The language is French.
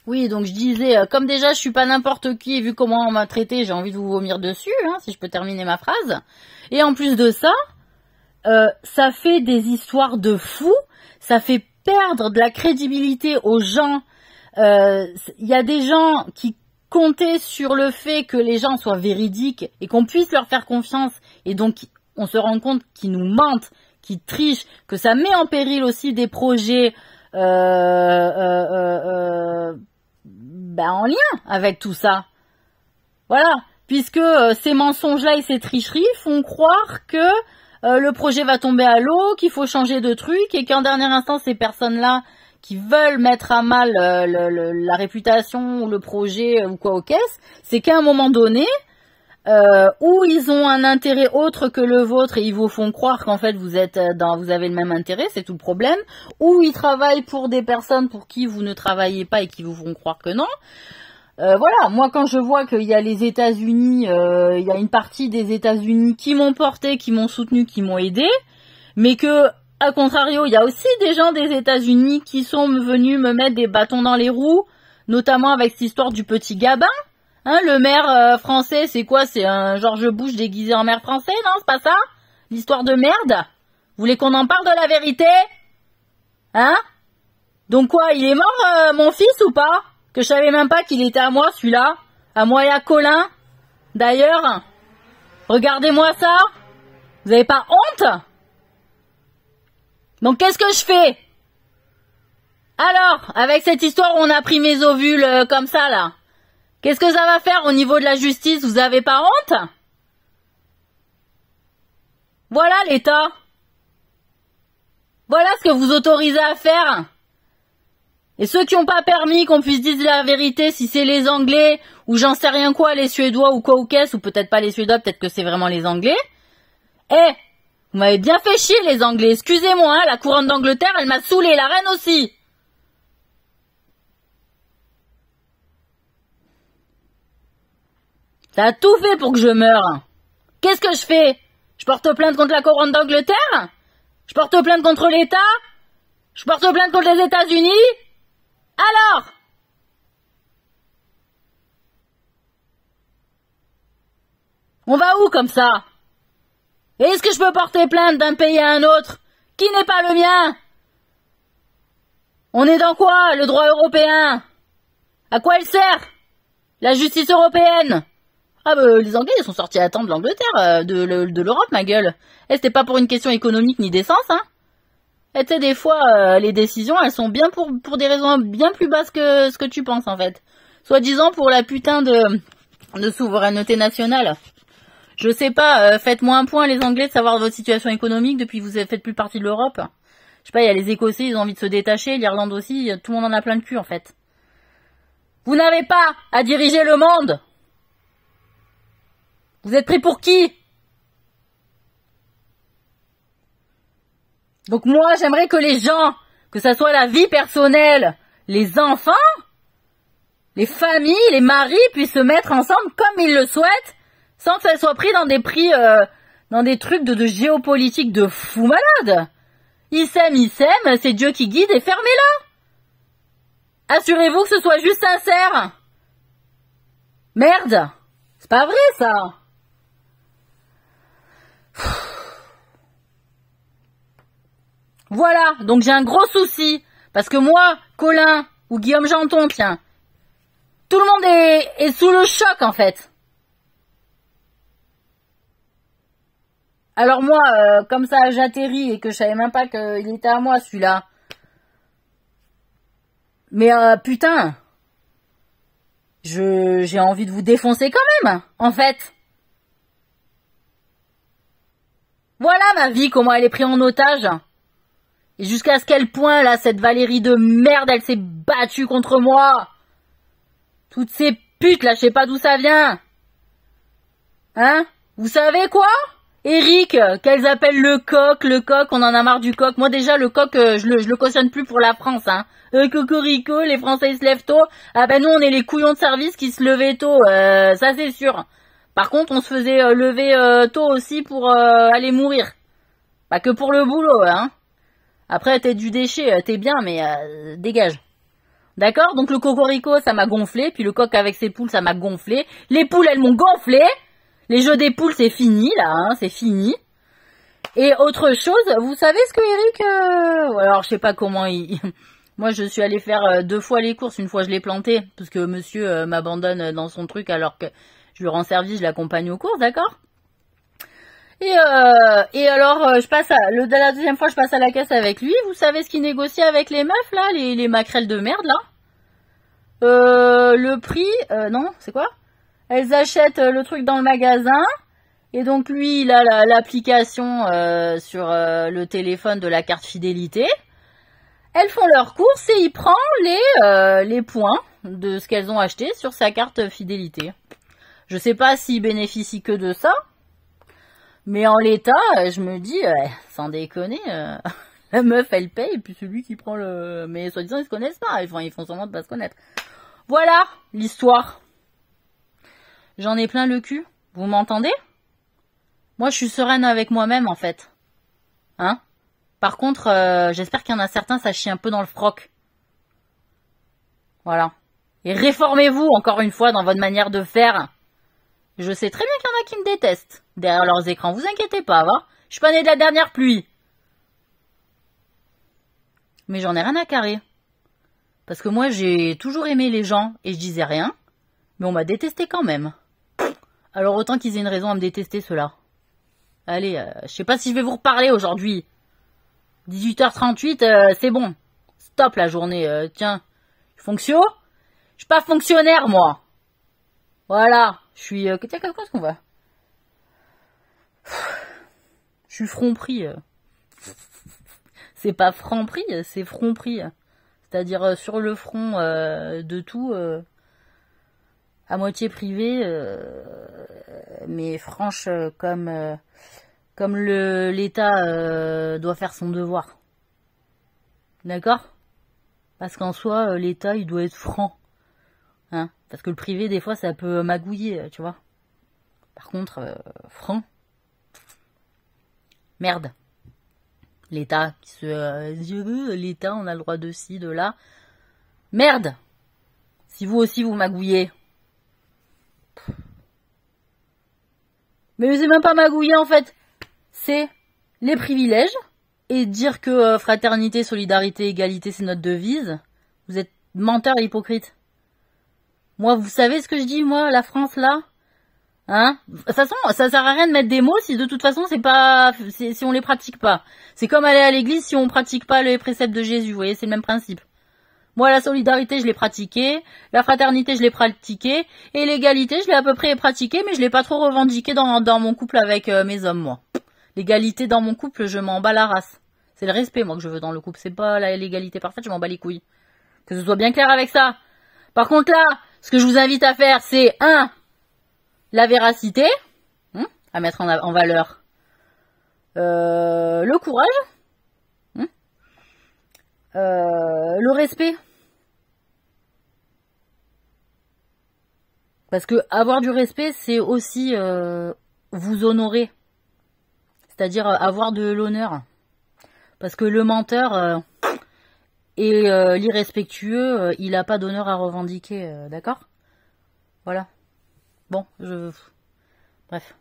Oui, donc je disais, comme déjà je suis pas n'importe qui, et vu comment on m'a traité, j'ai envie de vous vomir dessus, hein, si je peux terminer ma phrase. Et en plus de ça, ça fait des histoires de fous, ça fait perdre de la crédibilité aux gens. Il y a des gens qui comptaient sur le fait que les gens soient véridiques et qu'on puisse leur faire confiance, et donc on se rend compte qu'ils nous mentent, qu'ils trichent, que ça met en péril aussi des projets en lien avec tout ça. Voilà, puisque ces mensonges-là et ces tricheries font croire que le projet va tomber à l'eau, qu'il faut changer de truc, et qu'en dernier instant, ces personnes-là qui veulent mettre à mal la réputation ou le projet ou quoi aux caisses, c'est qu'à un moment donné, où ils ont un intérêt autre que le vôtre et ils vous font croire qu'en fait vous avez le même intérêt, c'est tout le problème, ou ils travaillent pour des personnes pour qui vous ne travaillez pas et qui vous font croire que non. Voilà, moi quand je vois qu'il y a les États-Unis, il y a une partie des États-Unis qui m'ont porté, qui m'ont soutenu, qui m'ont aidé, mais que à contrario, il y a aussi des gens des États-Unis qui sont venus me mettre des bâtons dans les roues, notamment avec cette histoire du petit Gabin. Hein, le maire français, c'est quoi? C'est un George Bush déguisé en maire français, non? C'est pas ça? L'histoire de merde? Vous voulez qu'on en parle de la vérité? Hein? Donc quoi, il est mort, mon fils, ou pas? Que je savais même pas qu'il était à moi, celui-là. À moi et à Colin. D'ailleurs, regardez-moi ça. Vous avez pas honte? Donc qu'est-ce que je fais? Alors, avec cette histoire où on a pris mes ovules comme ça, là, qu'est-ce que ça va faire au niveau de la justice? Vous avez pas honte? Voilà l'État. Voilà ce que vous autorisez à faire. Et ceux qui n'ont pas permis qu'on puisse dire la vérité, si c'est les Anglais, ou j'en sais rien quoi, les Suédois, ou quoi ou qu'est-ce, ou peut-être pas les Suédois, peut-être que c'est vraiment les Anglais. Vous m'avez bien fait chier les Anglais, excusez-moi, hein, la couronne d'Angleterre, elle m'a saoulé, la reine aussi. Ça a tout fait pour que je meure. Qu'est-ce que je fais? Je porte plainte contre la couronne d'Angleterre? Je porte plainte contre l'État? Je porte plainte contre les États-Unis? Alors? On va où comme ça? Et est-ce que je peux porter plainte d'un pays à un autre qui n'est pas le mien? On est dans quoi, le droit européen? À quoi il sert? La justice européenne? Ah les Anglais, ils sont sortis à temps de l'Angleterre, de l'Europe, ma gueule. C'était pas pour une question économique ni d'essence, hein. Et tu sais, des fois, les décisions, elles sont bien pour des raisons bien plus basses que ce que tu penses, en fait. Soi-disant pour la putain de souveraineté nationale. Je sais pas, faites-moi un point, les Anglais, de savoir votre situation économique depuis que vous faites plus partie de l'Europe. Je sais pas, il y a les Écossais, ils ont envie de se détacher, l'Irlande aussi, tout le monde en a plein le cul, en fait. Vous n'avez pas à diriger le monde. Vous êtes pris pour qui? Donc moi, j'aimerais que les gens, que ça soit la vie personnelle, les enfants, les familles, les maris puissent se mettre ensemble comme ils le souhaitent, sans que ça soit pris dans des trucs de géopolitique de fou malade. Ils s'aiment, c'est Dieu qui guide et fermez-la. Assurez-vous que ce soit juste sincère. Merde, c'est pas vrai ça. Voilà, donc j'ai un gros souci, parce que moi, Colin, ou Guillaume Janton, tiens, tout le monde est sous le choc en fait. Alors moi, comme ça j'atterris et que je savais même pas qu'il était à moi celui-là. Mais putain, j'ai envie de vous défoncer quand même, en fait. Voilà ma vie, comment elle est prise en otage. Et jusqu'à quel point, là, cette Valérie de merde, elle s'est battue contre moi. Toutes ces putes, là, je sais pas d'où ça vient. Hein? Vous savez quoi? Eric, qu'elles appellent le coq, on en a marre du coq. Moi, déjà, le coq, je le cautionne plus pour la France, hein. Cocorico, les Français, ils se lèvent tôt. Ah ben, nous, on est les couillons de service qui se levaient tôt, ça c'est sûr. Par contre, on se faisait lever tôt aussi pour aller mourir. Pas que pour le boulot, hein. Après, t'es du déchet, t'es bien, mais dégage. D'accord? Donc le cocorico, ça m'a gonflé, puis le coq avec ses poules, ça m'a gonflé. Les poules, elles m'ont gonflé. Les jeux des poules, c'est fini, là, hein, c'est fini. Et autre chose, vous savez ce que Eric... Alors, je sais pas comment il... Moi, je suis allée faire 2 fois les courses. Une fois, je l'ai planté, parce que monsieur m'abandonne dans son truc, alors que je lui rends service, je l'accompagne aux courses, d'accord? Et alors, je passe la deuxième fois, je passe à la caisse avec lui. Vous savez ce qu'il négocie avec les meufs, là, les maquerelles de merde, là? Le prix... non, c'est quoi? Elles achètent le truc dans le magasin. Et donc, lui, il a l'application sur le téléphone de la carte fidélité. Elles font leurs courses et il prend les points de ce qu'elles ont acheté sur sa carte fidélité. Je sais pas s'il bénéficie que de ça. Mais en l'état, je me dis, sans déconner, la meuf, elle paye, et puis celui qui prend le... Mais soi-disant, ils se connaissent pas. Ils font semblant de pas se connaître. Voilà l'histoire. J'en ai plein le cul. Vous m'entendez? Moi, je suis sereine avec moi-même, en fait. Hein? Par contre, j'espère qu'il y en a certains, ça chie un peu dans le froc. Voilà. Et réformez-vous, encore une fois, dans votre manière de faire. Je sais très bien qu'il y en a qui me détestent derrière leurs écrans. Vous inquiétez pas, va. Je suis pas née de la dernière pluie. Mais j'en ai rien à carrer. Parce que moi, j'ai toujours aimé les gens et je disais rien. Mais on m'a détesté quand même. Alors autant qu'ils aient une raison à me détester, ceux-là. Allez, je sais pas si je vais vous reparler aujourd'hui. 18h38, c'est bon. Stop la journée. Tiens, fonction. Je suis pas fonctionnaire, moi. Voilà. Je suis... tiens, qu'est-ce qu'on va? Je suis front-pris. C'est pas franc-prix, c'est front-prix. C'est-à-dire sur le front de tout, à moitié privé, mais franche comme l'État doit faire son devoir. D'accord? Parce qu'en soi, l'État, il doit être franc. Hein? Parce que le privé, des fois, ça peut magouiller, tu vois. Par contre, franc. Merde. L'État qui se... l'État, on a le droit de ci, de là. Merde! Si vous aussi, vous magouillez. Mais c'est même pas magouiller, en fait. C'est les privilèges. Et dire que fraternité, solidarité, égalité, c'est notre devise. Vous êtes menteur et hypocrite. Moi, vous savez ce que je dis, moi, la France, là? Hein? De toute façon, ça sert à rien de mettre des mots si de toute façon c'est pas, si on les pratique pas. C'est comme aller à l'église si on pratique pas les préceptes de Jésus, vous voyez, c'est le même principe. Moi, la solidarité, je l'ai pratiquée, la fraternité, je l'ai pratiquée, et l'égalité, je l'ai à peu près pratiquée, mais je l'ai pas trop revendiquée dans mon couple avec mes hommes, moi. L'égalité dans mon couple, je m'en bats la race. C'est le respect, moi, que je veux dans le couple. C'est pas l'égalité parfaite, je m'en bats les couilles. Que ce soit bien clair avec ça. Par contre, là, ce que je vous invite à faire, c'est la véracité, à mettre en valeur. Le courage. Le respect. Parce que avoir du respect, c'est aussi vous honorer. C'est-à-dire avoir de l'honneur. Parce que le menteur et l'irrespectueux, il n'a pas d'honneur à revendiquer, d'accord? Voilà. Bon, bref.